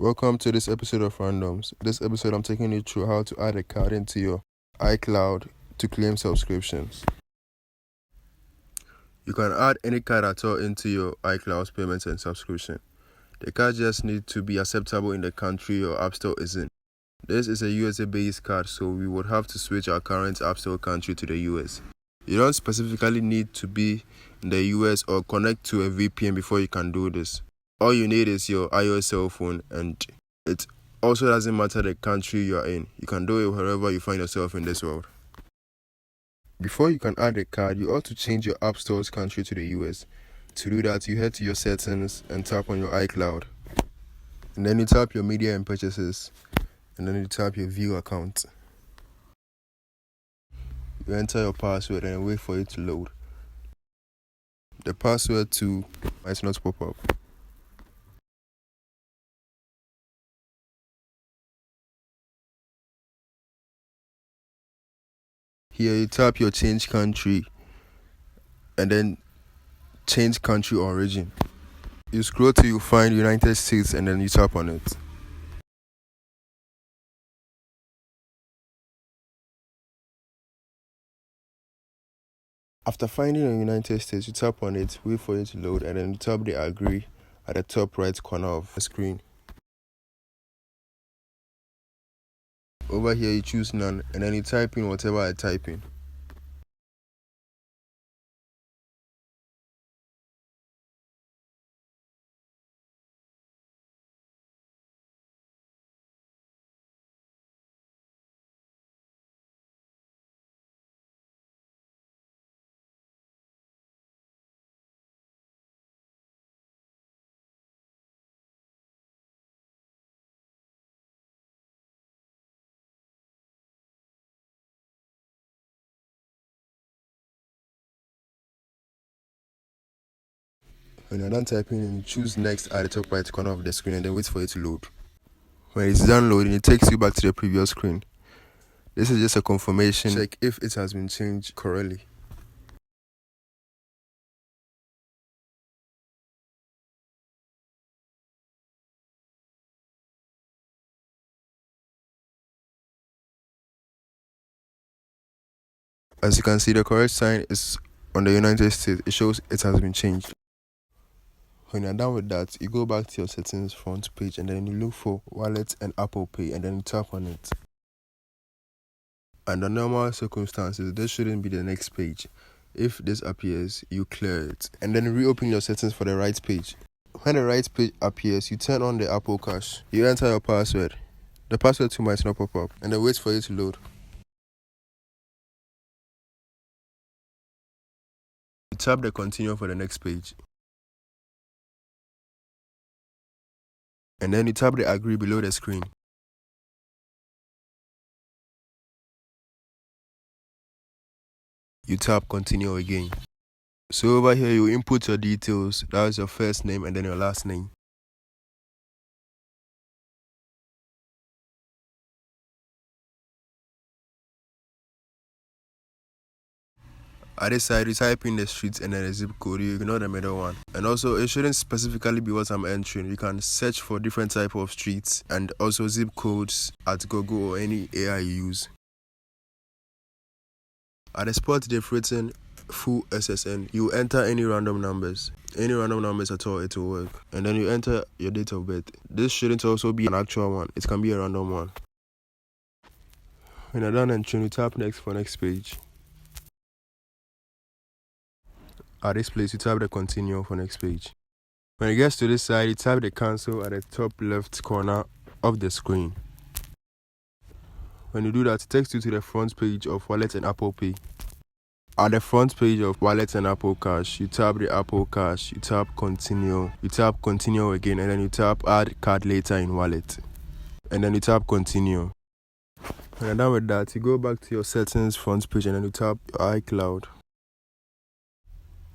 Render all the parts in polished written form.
Welcome to this episode of Randoms. This episode I'm taking you through how to add a card into your iCloud to claim subscriptions. You can add any card at all into your iCloud payments and subscription. The card just needs to be acceptable in the country your App Store is in. This is a USA-based card, so we would have to switch our current App Store country to the US. You don't specifically need to be in the US or connect to a VPN before you can do this. All you need is your iOS cell phone, and it also doesn't matter the country you are in. You can do it wherever you find yourself in this world. Before you can add a card, you ought to change your App Store's country to the US. To do that, you head to your settings and tap on your iCloud. And then you tap your media and purchases. And then you tap your view account. You enter your password and wait for it to load. The password too might not pop up. Here you tap your change country and then change country origin. You scroll till you find United States and then you tap on it. After finding the United States, you tap on it, wait for it to load, and then you tap the agree at the top right corner of the screen. Over here you choose none and then you type in whatever I type in. When you're done typing in, you choose next at the top right corner of the screen and then wait for it to load. When it's done loading, it takes you back to the previous screen. This is just a confirmation check if it has been changed correctly. As you can see, the correct sign is on the United States. It shows it has been changed. When you're done with that, you go back to your settings front page and then you look for Wallet and Apple Pay and then you tap on it. Under normal circumstances, this shouldn't be the next page. If this appears, you clear it and then reopen your settings for the right page. When the right page appears, you turn on the Apple Cash. You enter your password. The password too might not pop up and then wait for it to load. You tap the continue for the next page. And then you tap the agree below the screen. You tap continue again. So over here you input your details. That is your first name and then your last name. At this side, you type in the street and then the zip code. You ignore the middle one. And also, it shouldn't specifically be what I'm entering. You can search for different type of streets and also zip codes at Google or any AI you use. At the spot they've written full SSN, you enter any random numbers. Any random numbers at all, it will work. And then you enter your date of birth. This shouldn't also be an actual one. It can be a random one. When you're done entering, you tap next for next page. At this place, you tap the continue for next page. When it gets to this side, you tap the cancel at the top left corner of the screen. When you do that, it takes you to the front page of Wallet and Apple Pay. At the front page of Wallet and Apple Cash, you tap the Apple Cash, you tap continue again, and then you tap add card later in Wallet. And then you tap continue. When you're done with that, you go back to your settings front page and then you tap your iCloud.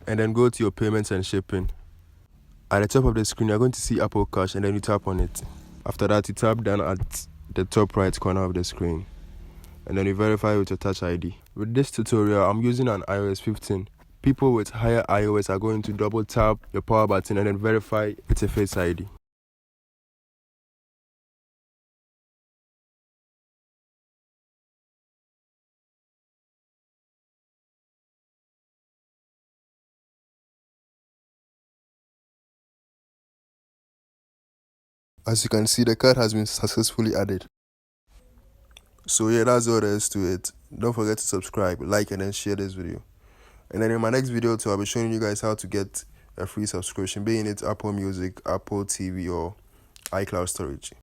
And then go to your payments and shipping. At the top of the screen, you're going to see Apple Cash and then you tap on it. After that, you tap down at the top right corner of the screen. And then you verify with your Touch ID. With this tutorial, I'm using an iOS 15. People with higher iOS are going to double tap your power button and then verify it's a Face ID. As you can see, the card has been successfully added. So yeah, that's all there is to it. Don't forget to subscribe, like, and then share this video. And then in my next video too, I'll be showing you guys how to get a free subscription, being it Apple Music, Apple TV, or iCloud storage.